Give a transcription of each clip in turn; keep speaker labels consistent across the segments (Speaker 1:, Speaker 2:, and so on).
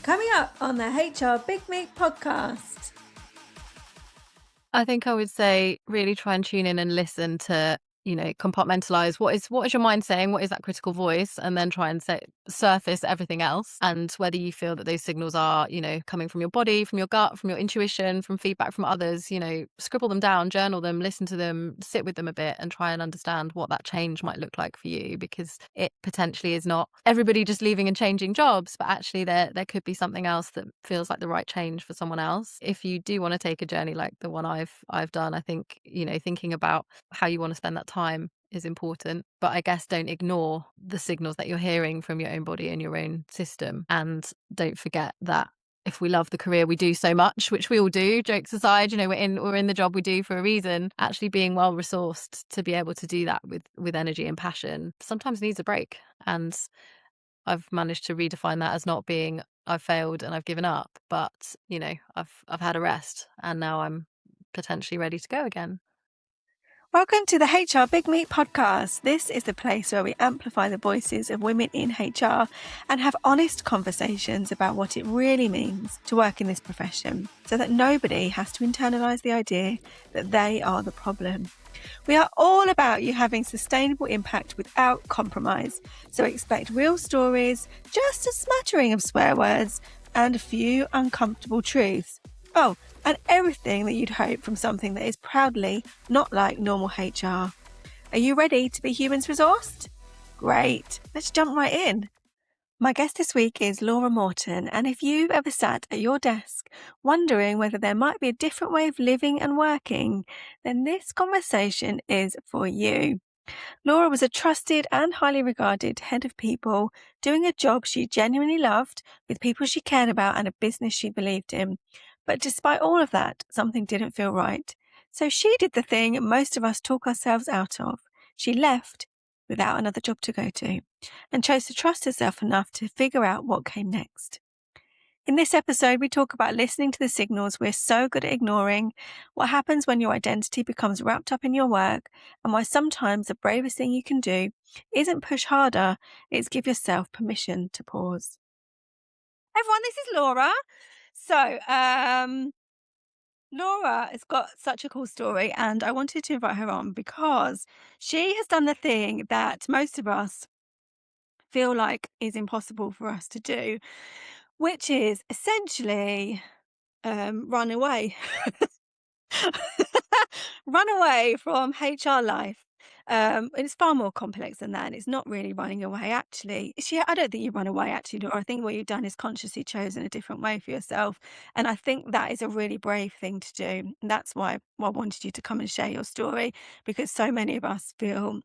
Speaker 1: Coming up on the HR Big Meat podcast.
Speaker 2: I think I would say really try and tune in and listen to, compartmentalize what is your mind saying, what is that critical voice, and then try and surface everything else. And whether you feel that those signals are, coming from your body, from your gut, from your intuition, from feedback from others, scribble them down, journal them, listen to them, sit with them a bit and try and understand what that change might look like for you, because it potentially is not everybody just leaving and changing jobs, but actually there could be something else that feels like the right change for someone else. If you do want to take a journey like the one I've done, I think, thinking about how you want to spend that time is important, but I guess don't ignore the signals that you're hearing from your own body and your own system. And don't forget that if we love the career we do so much, which we all do, jokes aside, we're in the job we do for a reason, actually being well resourced to be able to do that with energy and passion sometimes needs a break. And I've managed to redefine that as not being I've failed and I've given up, but I've had a rest and now I'm potentially ready to go again.
Speaker 1: Welcome to the HR Big Meat podcast. This is the place where we amplify the voices of women in HR and have honest conversations about what it really means to work in this profession, so that nobody has to internalise the idea that they are the problem. We are all about you having sustainable impact without compromise, so expect real stories, just a smattering of swear words, and a few uncomfortable truths. Oh, and everything that you'd hope from something that is proudly not like normal HR. Are you ready to be humans resourced? Great, let's jump right in. My guest this week is Laura Morton, and if you've ever sat at your desk wondering whether there might be a different way of living and working, then this conversation is for you. Laura was a trusted and highly regarded head of people, doing a job she genuinely loved, with people she cared about and a business she believed in. But despite all of that, something didn't feel right. So she did the thing most of us talk ourselves out of. She left without another job to go to and chose to trust herself enough to figure out what came next. In this episode, we talk about listening to the signals we're so good at ignoring, what happens when your identity becomes wrapped up in your work, and why sometimes the bravest thing you can do isn't push harder, it's give yourself permission to pause. Everyone, this is Laura. So, Laura has got such a cool story, and I wanted to invite her on because she has done the thing that most of us feel like is impossible for us to do, which is essentially run away. Run away from HR life. It's far more complex than that. And it's not really running away, actually. I don't think you run away, actually, Laura. I think what you've done is consciously chosen a different way for yourself. And I think that is a really brave thing to do. And that's why I wanted you to come and share your story, because so many of us feel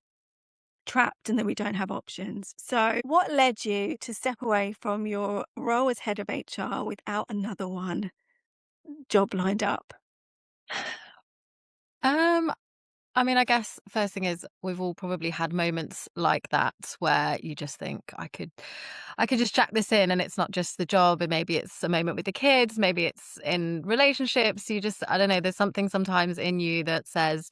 Speaker 1: trapped and that we don't have options. So what led you to step away from your role as head of HR without another job lined up?
Speaker 2: I guess first thing is we've all probably had moments like that where you just think I could just jack this in, and it's not just the job, and maybe it's a moment with the kids, maybe it's in relationships. I don't know, there's something sometimes in you that says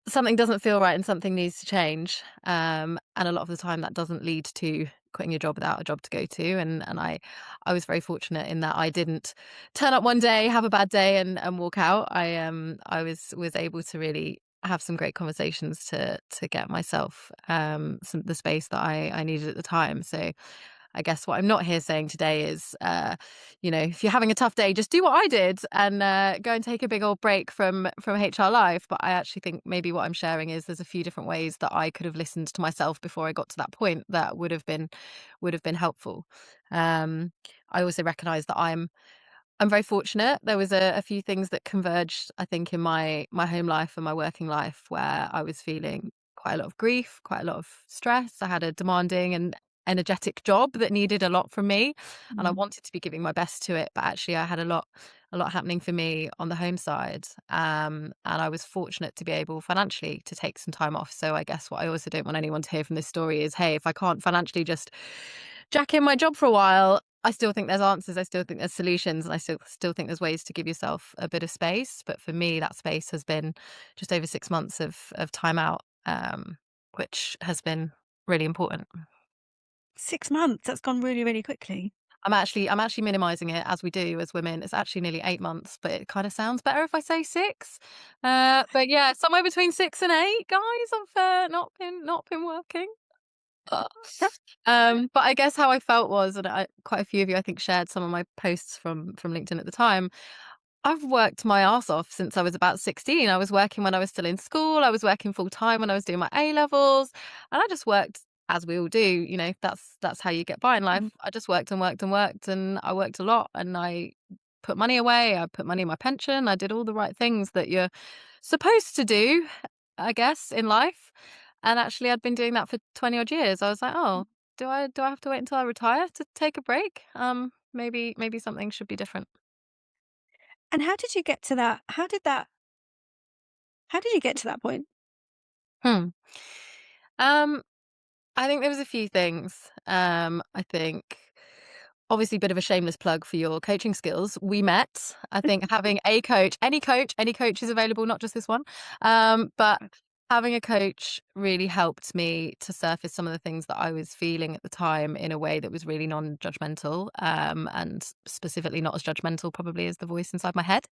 Speaker 2: something doesn't feel right and something needs to change. And a lot of the time that doesn't lead to quitting your job without a job to go to. And I was very fortunate in that I didn't turn up one day, have a bad day and walk out. I was able to really have some great conversations to get myself the space that I needed at the time. So I guess what I'm not here saying today is, if you're having a tough day, just do what I did and go and take a big old break from HR life. But I actually think maybe what I'm sharing is there's a few different ways that I could have listened to myself before I got to that point that would have been helpful. I also recognise that I'm very fortunate. There was a few things that converged, I think, in my home life and my working life where I was feeling quite a lot of grief, quite a lot of stress. I had a demanding and energetic job that needed a lot from me, and I wanted to be giving my best to it, but actually I had a lot happening for me on the home side. And I was fortunate to be able financially to take some time off. So I guess what I also don't want anyone to hear from this story is, hey, if I can't financially just jack in my job for a while, I still think there's answers. I still think there's solutions. And I still think there's ways to give yourself a bit of space. But for me, that space has been just over 6 months of time out, which has been really important.
Speaker 1: 6 months, that's gone really, really quickly.
Speaker 2: I'm actually minimizing it as we do as women. It's actually nearly 8 months, but it kind of sounds better if I say 6. But yeah, somewhere between 6 and 8, guys. I've not been working. Uh, but I guess how I felt was, and quite a few of you I think shared some of my posts from LinkedIn at the time. I've worked my arse off since I was about 16. I was working when I was still in school. I was working full time when I was doing my A levels, and I just worked as we all do. That's how you get by in life.
Speaker 1: Mhm.
Speaker 2: I just worked and worked and worked, and I worked a lot, and I put money away. I put money in my pension. I did all the right things that you're supposed to do, I guess, in life. And actually, I'd been doing that for 20 odd years. I was like, oh, do I have to wait until I retire to take a break? Maybe something should be different.
Speaker 1: And how did you get to that? How did you get to that point?
Speaker 2: Hmm. Um, I think there was a few things. I think obviously a bit of a shameless plug for your coaching skills. We met. I think having a coach, any coach is available, not just this one. But having a coach really helped me to surface some of the things that I was feeling at the time in a way that was really non-judgmental, and specifically not as judgmental probably as the voice inside my head.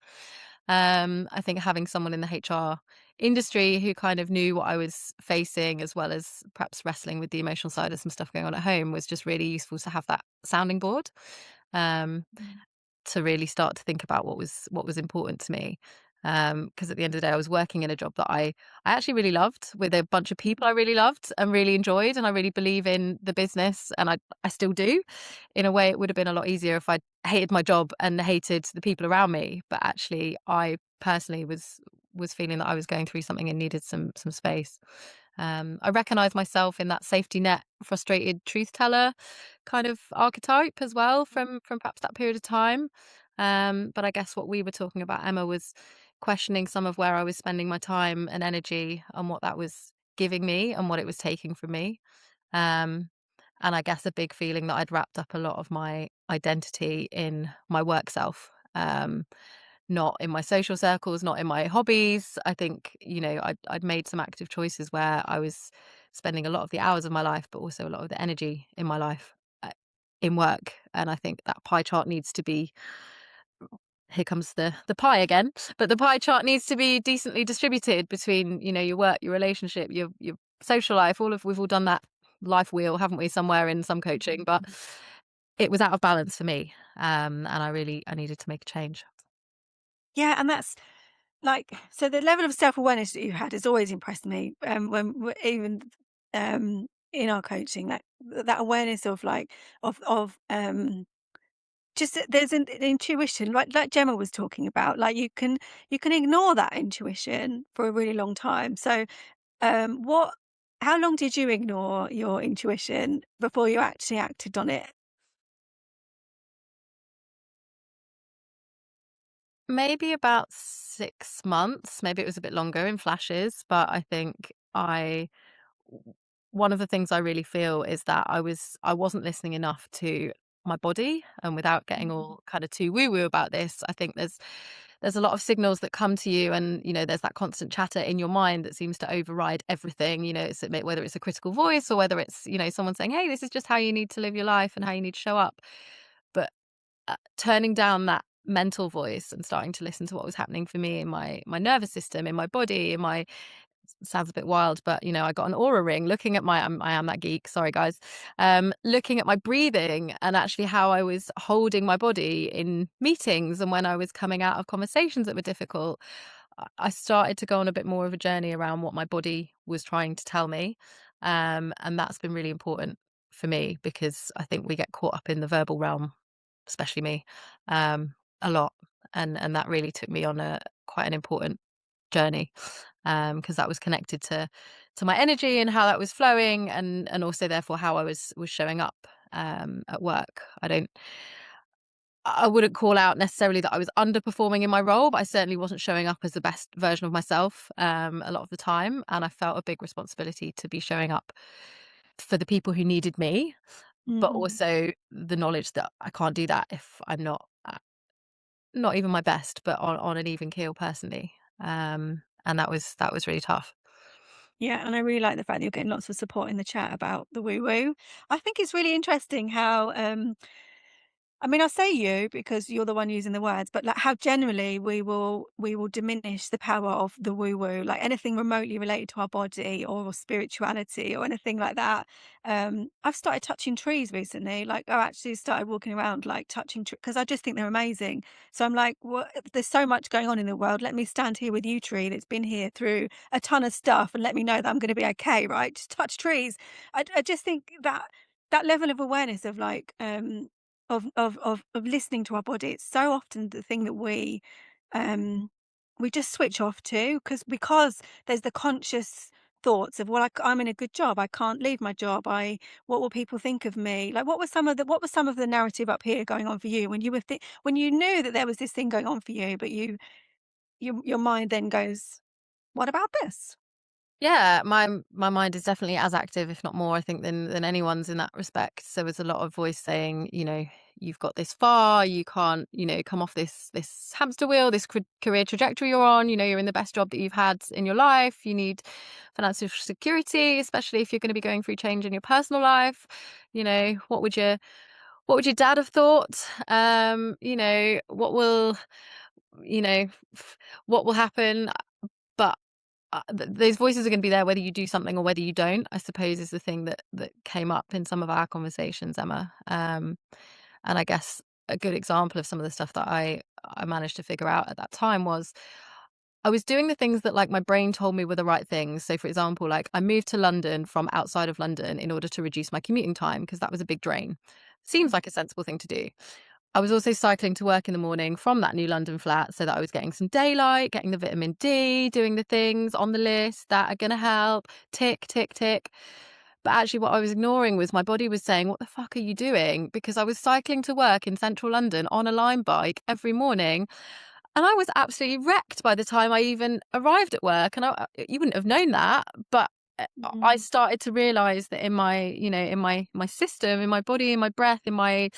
Speaker 2: I think having someone in the HR industry who kind of knew what I was facing, as well as perhaps wrestling with the emotional side of some stuff going on at home, was just really useful to have that sounding board. Um,
Speaker 1: Mm.
Speaker 2: to really start to think about what was important to me. Because at the end of the day, I was working in a job that I actually really loved, with a bunch of people I really loved and really enjoyed, and I really believe in the business, and I still do. In a way, it would have been a lot easier if I hated my job and hated the people around me. But actually, I personally was feeling that I was going through something and needed some space. I recognize myself in that safety net, frustrated truth teller kind of archetype as well from perhaps that period of time. But I guess what we were talking about, Emma, was questioning some of where I was spending my time and energy and what that was giving me and what it was taking from me. Um, and I guess a big feeling that I'd wrapped up a lot of my identity in my work self. Not in my social circles, not in my hobbies. I think, I'd made some active choices where I was spending a lot of the hours of my life, but also a lot of the energy in my life uh, in work. And I think that pie chart needs to be, here comes the pie again, but the pie chart needs to be decently distributed between, your work, your relationship, your social life. We've all done that life wheel, haven't we, somewhere in some coaching, but it was out of balance for me. And I needed to make a change.
Speaker 1: Yeah, and that's like, so the level of self-awareness that you had has always impressed me, when even in our coaching, like that awareness of like just that there's an intuition, like Gemma was talking about, like you can ignore that intuition for a really long time. So what how long did you ignore your intuition before you actually acted on it?
Speaker 2: Maybe about 6 months, maybe it was a bit longer in flashes, but I think one of the things I really feel is that I wasn't listening enough to my body, and without getting
Speaker 1: Mhm.
Speaker 2: all kind of too woo-woo about this, I think there's a lot of signals that come to you, and, there's that constant chatter in your mind that seems to override everything. Whether it's a critical voice or whether it's, someone saying, "Hey, this is just how you need to live your life and how you need to show up." But turning down that mental voice and starting to listen to what was happening for me in my nervous system, in my body, in my sounds a bit wild, but I got an aura ring, looking at I am that geek, sorry guys. Looking at my breathing and actually how I was holding my body in meetings and when I was coming out of conversations that were difficult. I started to go on a bit more of a journey around what my body was trying to tell me. And that's been really important for me, because I think we get caught up in the verbal realm, especially me, um, a lot. And that really took me on a quite an important journey, because that was connected to my energy and how that was flowing, and also therefore how I was showing up at work. I wouldn't call out necessarily that I was underperforming in my role, but I certainly wasn't showing up as the best version of myself a lot of the time, and I felt a big responsibility to be showing up for the people who needed me, but
Speaker 1: Mhm.
Speaker 2: also the knowledge that I can't do that if I'm not even my best, but on an even keel personally. And that was really tough.
Speaker 1: Yeah, and I really like the fact that you're getting lots of support in the chat about the woo woo. I think it's really interesting how I mean, I say you because you're the one using the words, but like how generally we will diminish the power of the woo woo, like anything remotely related to our body or spirituality or anything like that. I've started touching trees recently. Like I actually started walking around like touching trees because I just think they're amazing. So I'm like, what? There's so much going on in the world. Let me stand here with you, tree that's been here through a ton of stuff, and let me know that I'm going to be okay. Right? Just touch trees. I just think that that level of awareness of like of listening to our body. It's so often the thing that um, we just switch off to because there's the conscious thoughts of, "Well, I'm in a good job. I can't leave my job. I what will people think of me?" Like, what was some of the narrative up here going on for you when you were when you knew that there was this thing going on for you, but your mind then goes, "What about this?"
Speaker 2: Yeah, my mind is definitely as active, if not more, I think, than anyone's in that respect. So there's a lot of voice saying, you've got this far, you can't, come off this hamster wheel, this career trajectory you're on. You're in the best job that you've had in your life. You need financial security, especially if you're going to be going through change in your personal life. What would your dad have thought? What will you know what will happen? But those voices are going to be there whether you do something or whether you don't, I suppose, is the thing that came up in some of our conversations, Emma. And I guess a good example of some of the stuff that I managed to figure out at that time was I was doing the things that like my brain told me were the right things. So for example, like I moved to London from outside of London in order to reduce my commuting time because that was a big drain. Seems like a sensible thing to do. I was also cycling to work in the morning from that new London flat so that I was getting some daylight, getting the vitamin D, doing the things on the list that are going to help. Tick, tick, tick. But actually, what I was ignoring was my body was saying, "What the fuck are you doing?" Because I was cycling to work in central London on a Lime bike every morning. And I was absolutely wrecked by the time I even arrived at work. And you wouldn't have known that. But I
Speaker 1: Mm.
Speaker 2: started to realize that in my system, in my body, in my breath, in my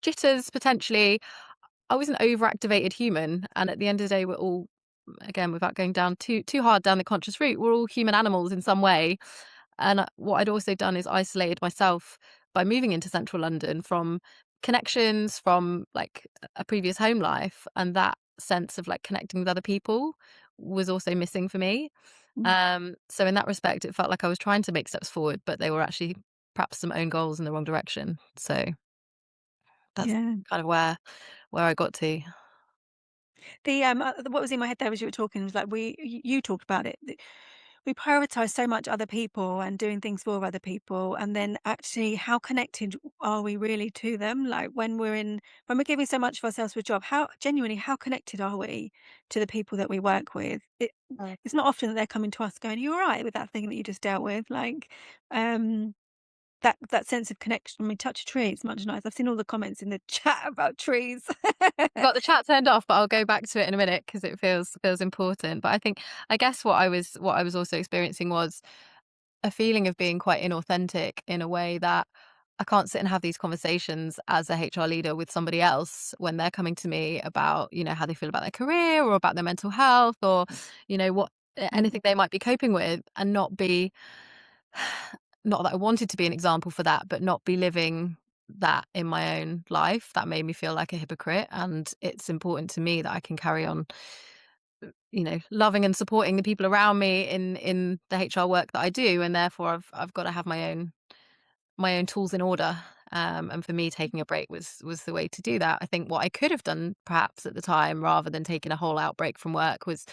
Speaker 2: jitters, potentially, I was an overactivated human, and at the end of the day, we're all, again, without going down too hard down the conscious route, we're all human animals in some way. And what I'd also done is isolated myself by moving into central London from connections from like a previous home life, and that sense of like connecting with other people was also missing for me.
Speaker 1: Mm.
Speaker 2: So in that respect, it felt like I was trying to make steps forward, but they were actually perhaps some own goals in the wrong direction. So that's
Speaker 1: Yeah.
Speaker 2: kind of where I got to.
Speaker 1: What was in my head there as you were talking was like you talked about it. We prioritize so much other people and doing things for other people, and then actually, how connected are we really to them? Like when we're giving so much of ourselves for a job, how connected are we to the people that we work with? It's not often that they're coming to us going, "Are you all right with that thing that you just dealt with?" Like, um, that sense of connection. I mean, touch a tree, it's much nice. I've seen all the comments in the chat about trees.
Speaker 2: I got the chat turned off, but I'll go back to it in a minute because it feels important. But I guess what I was also experiencing was a feeling of being quite inauthentic in a way that I can't sit and have these conversations as a HR leader with somebody else when they're coming to me about, how they feel about their career or about their mental health or, what
Speaker 1: Mm.
Speaker 2: anything they might be coping with and not be not that I wanted to be an example for that, but not be living that in my own life. That made me feel like a hypocrite. And it's important to me that I can carry on, loving and supporting the people around me in the HR work that I do. And therefore I've got to have my own tools in order. And for me, taking a break was the way to do that. I think what I could have done perhaps at the time, rather than taking a whole out break from work, was,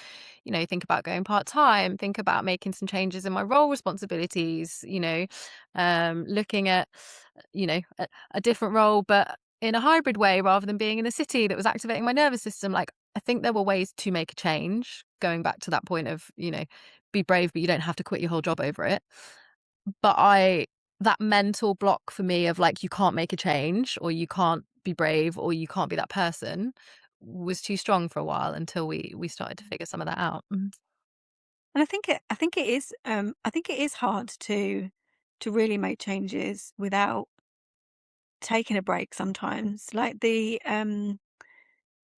Speaker 2: think about going part time, think about making some changes in my role responsibilities. Looking at, a different role, but in a hybrid way, rather than being in a city that was activating my nervous system. Like I think there were ways to make a change. Going back to that point of, be brave, but you don't have to quit your whole job over it. But that mental block for me of like, you can't make a change or you can't be brave or you can't be that person was too strong for a while until we started to figure some of that out.
Speaker 1: And I think it is hard to really make changes without taking a break sometimes. Like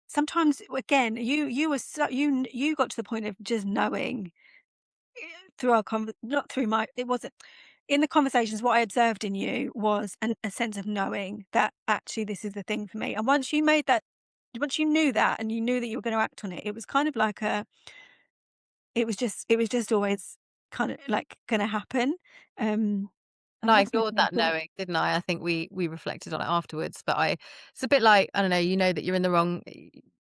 Speaker 1: sometimes again, you were you got to the point of just knowing through our not through my it wasn't in the conversations, what I observed in you was a sense of knowing that actually this is the thing for me. And once you knew that and you knew that you were going to act on it, it was kind of like it was just always kind of like going to happen. Um,
Speaker 2: And
Speaker 1: and
Speaker 2: I
Speaker 1: that's
Speaker 2: ignored
Speaker 1: making me
Speaker 2: that
Speaker 1: feel.
Speaker 2: knowing, didn't I? I think we reflected on it afterwards, but it's a bit like, I don't know, you know that you're in the wrong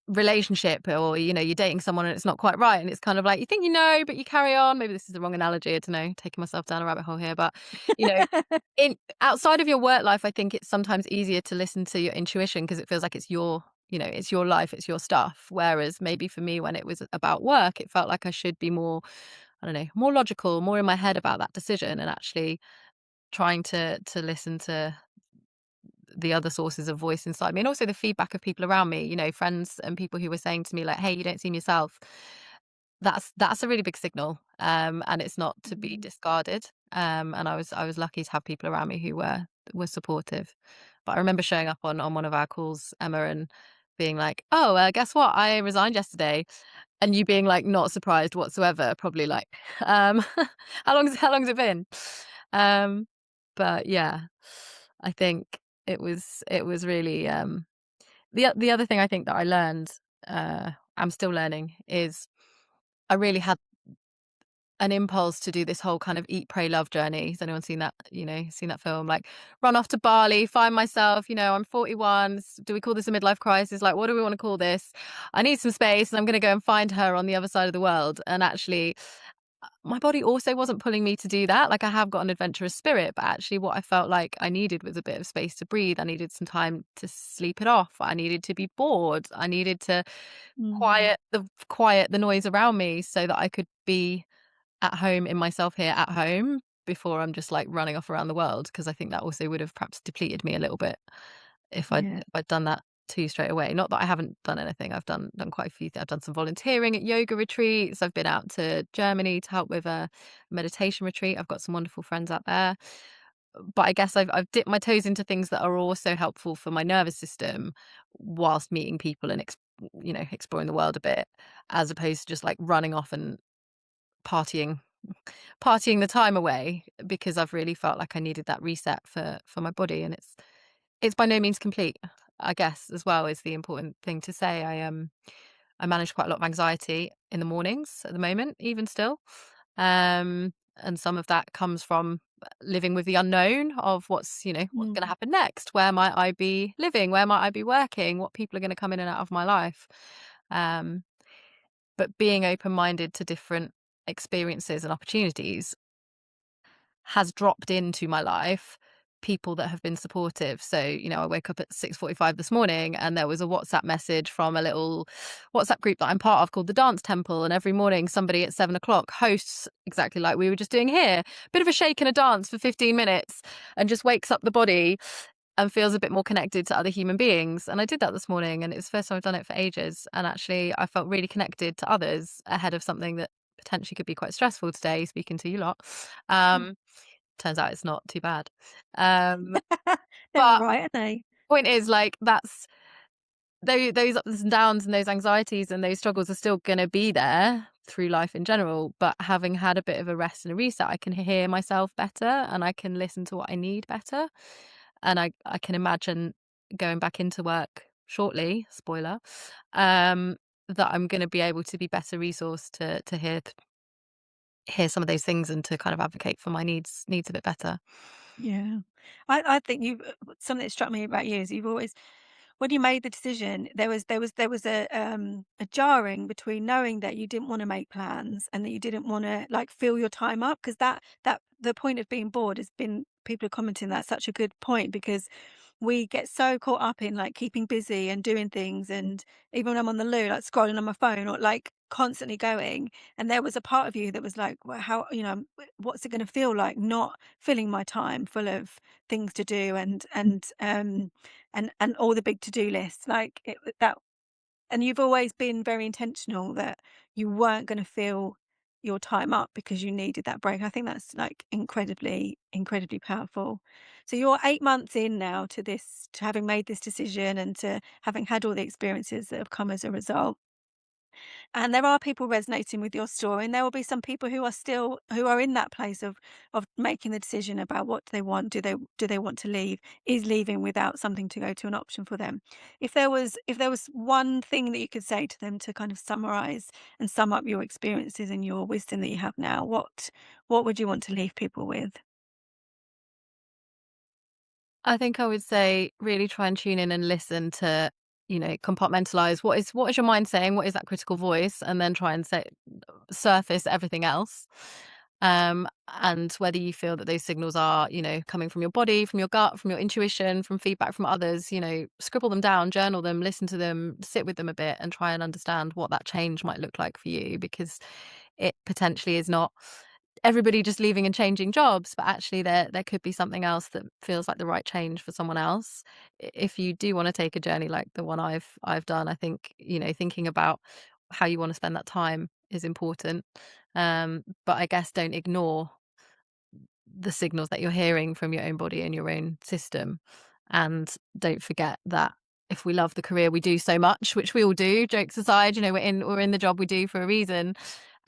Speaker 2: relationship, or you're dating someone and it's not quite right, and it's kind of like you think you know, but you carry on. Maybe this is the wrong analogy, I don't know, taking myself down a rabbit hole here, but you know, in outside of your work life, I think it's sometimes easier to listen to your intuition because it feels like it's it's your life, it's your stuff. Whereas maybe for me, when it was about work, it felt like I should be more, I don't know, more logical, more in my head about that decision, and actually trying to listen to the other sources of voice inside me, and also the feedback of people around me, friends and people who were saying to me like, "Hey, you don't seem yourself." That's a really big signal, and it's not to be
Speaker 1: Mm,
Speaker 2: discarded. And I was lucky to have people around me who were supportive. But I remember showing up on one of our calls, Emma, and being like, "Oh, guess what? I resigned yesterday," and you being like not surprised whatsoever, probably like, um, how long's it been?" Um, but yeah, I think it was really the other thing I think that I learned, I'm still learning, is I really had an impulse to do this whole kind of eat, pray, love journey. Has anyone seen that? Seen that film? Like, run off to Bali, find myself. I'm 41. Do we call this a midlife crisis? Like, what do we want to call this? I need some space, and I'm going to go and find her on the other side of the world. And actually, my body also wasn't pulling me to do that. Like, I have got an adventurous spirit, but actually, what I felt like I needed was a bit of space to breathe. I needed some time to sleep it off. I needed to be bored. I needed to
Speaker 1: mm,
Speaker 2: quiet the noise around me so that I could be at home in myself here at home before I'm just like running off around the world, because I think that also would have perhaps depleted me a little bit if I'd
Speaker 1: yeah.
Speaker 2: if I'd done that too straight away. Not that I haven't done anything. I've done quite a few things. I've done some volunteering at yoga retreats. I've been out to Germany to help with a meditation retreat. I've got some wonderful friends out there. But I guess I've dipped my toes into things that are also helpful for my nervous system whilst meeting people and exploring the world a bit, as opposed to just like running off and partying partying the time away, because I've really felt like I needed that reset for my body, and it's by no means complete, I guess, as well, is the important thing to say. I manage quite a lot of anxiety in the mornings at the moment, even still. And some of that comes from living with the unknown of what's going to
Speaker 1: Mm,
Speaker 2: happen next. Where might I be living? Where might I be working? What people are going to come in and out of my life? Um, but being open-minded to different experiences and opportunities has dropped into my life people that have been supportive. So, I woke up at 6:45 this morning, and there was a WhatsApp message from a little WhatsApp group that I'm part of called the Dance Temple. And every morning somebody at 7 o'clock hosts exactly like we were just doing here, bit of a shake and a dance for 15 minutes, and just wakes up the body and feels a bit more connected to other human beings. And I did that this morning, and it's the first time I've done it for ages. And actually I felt really connected to others ahead of something that potentially could be quite stressful today, speaking to you lot.
Speaker 1: mm.
Speaker 2: Um, Turns out it's not too bad. Um,
Speaker 1: They're all
Speaker 2: but
Speaker 1: right, aren't they?
Speaker 2: point is, like, that's those ups and downs and those anxieties and those struggles are still gonna be there through life in general, but having had a bit of a rest and a reset, I can hear myself better, and I can listen to what I need better, and I can imagine going back into work shortly, spoiler, um, that I'm gonna be able to be better resourced to hear some of those things and to kind of advocate for my needs a bit better.
Speaker 1: Yeah. I think something that struck me about you is you've always when you made the decision, there was a jarring between knowing that you didn't wanna make plans and that you didn't wanna, like, fill your time up, 'cause that the point of being bored has been people are commenting that's such a good point because we get so caught up in, like, keeping busy and doing things, and even when I'm on the loo, like, scrolling on my phone or, like, constantly going, and there was a part of you that was like, "Well, how what's it gonna feel like not filling my time full of things to do and all the big to-do lists?" Like, that and you've always been very intentional that you weren't gonna fill your time up because you needed that break. I think that's, like, incredibly, incredibly powerful. So you're 8 months in now to having made this decision and to having had all the experiences that have come as a result. And there are people resonating with your story, and there will be some people who are in that place of making the decision about what they want. Do they want to leave? Is leaving without something to go to an option for them? If there was one thing that you could say to them to kind of summarize and sum up your experiences and your wisdom that you have now, what would you want to leave people with?
Speaker 2: I think I would say really try and tune in and listen to, compartmentalize what is your mind saying, what is that critical voice, and then try and surface everything else. And whether you feel that those signals are, coming from your body, from your gut, from your intuition, from feedback from others, scribble them down, journal them, listen to them, sit with them a bit and try and understand what that change might look like for you, because it potentially is not everybody just leaving and changing jobs, but actually there could be something else that feels like the right change for someone else. If you do want to take a journey like the one I've done, I think, thinking about how you want to spend that time is important. But I guess don't ignore the signals that you're hearing from your own body and your own system. And don't forget that if we love the career we do so much, which we all do, jokes aside, we're in the job we do for a reason.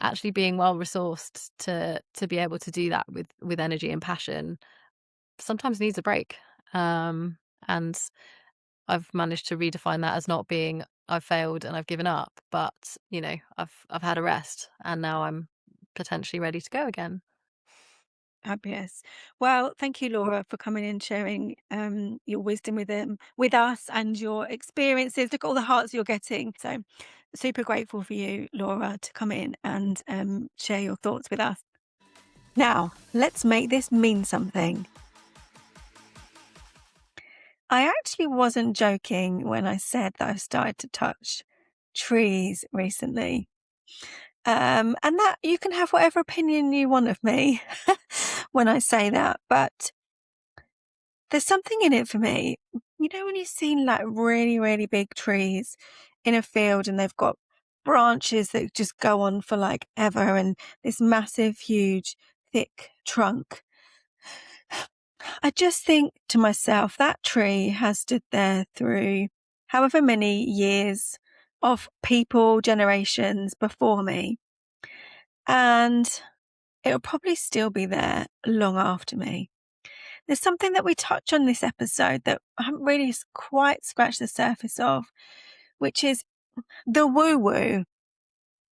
Speaker 2: Actually being well resourced to be able to do that with energy and passion sometimes needs a break. And I've managed to redefine that as not being I've failed and I've given up, but I've had a rest and now I'm potentially ready to go again.
Speaker 1: Fabulous. Well, thank you, Laura, for coming in, sharing your wisdom with us and your experiences. Look at all the hearts you're getting. So, super grateful for you, Laura, to come in and share your thoughts with us. Now, let's make this mean something. I actually wasn't joking when I said that I've started to touch trees recently. And that you can have whatever opinion you want of me when I say that, but there's something in it for me. You know, when you've seen like really, really big trees in a field and they've got branches that just go on for like ever and this massive, huge, thick trunk. I just think to myself, that tree has stood there through however many years of people, generations before me. And it'll probably still be there long after me. There's something that we touch on this episode that I haven't really quite scratched the surface of, which is the woo woo,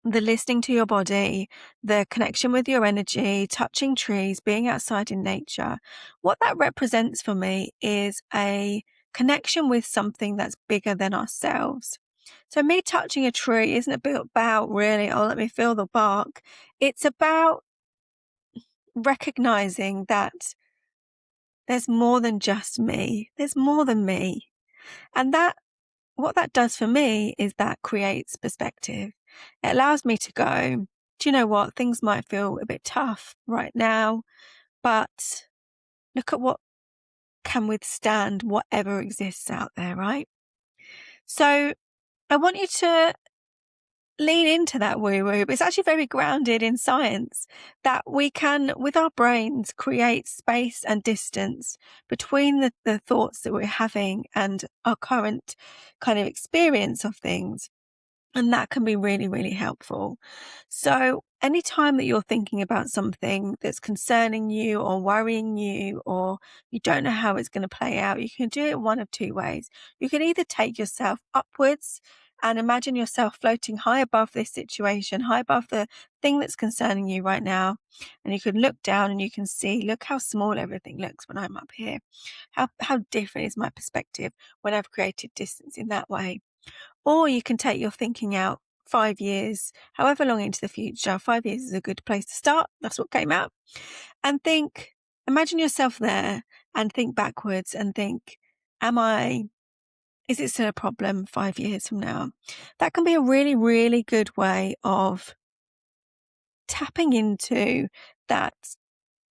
Speaker 1: the listening to your body, the connection with your energy, touching trees, being outside in nature. What that represents for me is a connection with something that's bigger than ourselves. So me touching a tree isn't about really, oh, let me feel the bark. It's about recognizing that there's more than just me. There's more than me. And what that does for me is that creates perspective. It allows me to go, do you know what? Things might feel a bit tough right now, but look at what can withstand whatever exists out there, right? So I want you to lean into that woo woo. It's actually very grounded in science that we can, with our brains, create space and distance between the thoughts that we're having and our current kind of experience of things. And that can be really, really helpful. So anytime that you're thinking about something that's concerning you or worrying you, or you don't know how it's going to play out, you can do it one of two ways. You can either take yourself upwards and imagine yourself floating high above this situation, high above the thing that's concerning you right now. And you can look down and you can see, look how small everything looks when I'm up here. How different is my perspective when I've created distance in that way. Or you can take your thinking out 5 years, however long into the future. 5 years is a good place to start. That's what came out. And imagine yourself there and think backwards and think, is it still a problem 5 years from now? That can be a really, really good way of tapping into that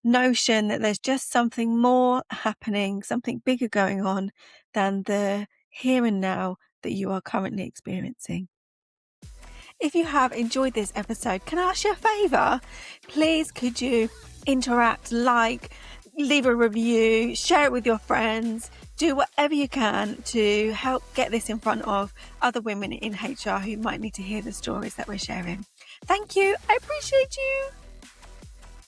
Speaker 1: notion that there's just something more happening, something bigger going on than the here and now that you are currently experiencing. If you have enjoyed this episode, can I ask you a favour? Please, could you interact, like, leave a review, share it with your friends, do whatever you can to help get this in front of other women in HR who might need to hear the stories that we're sharing. Thank you. I appreciate you.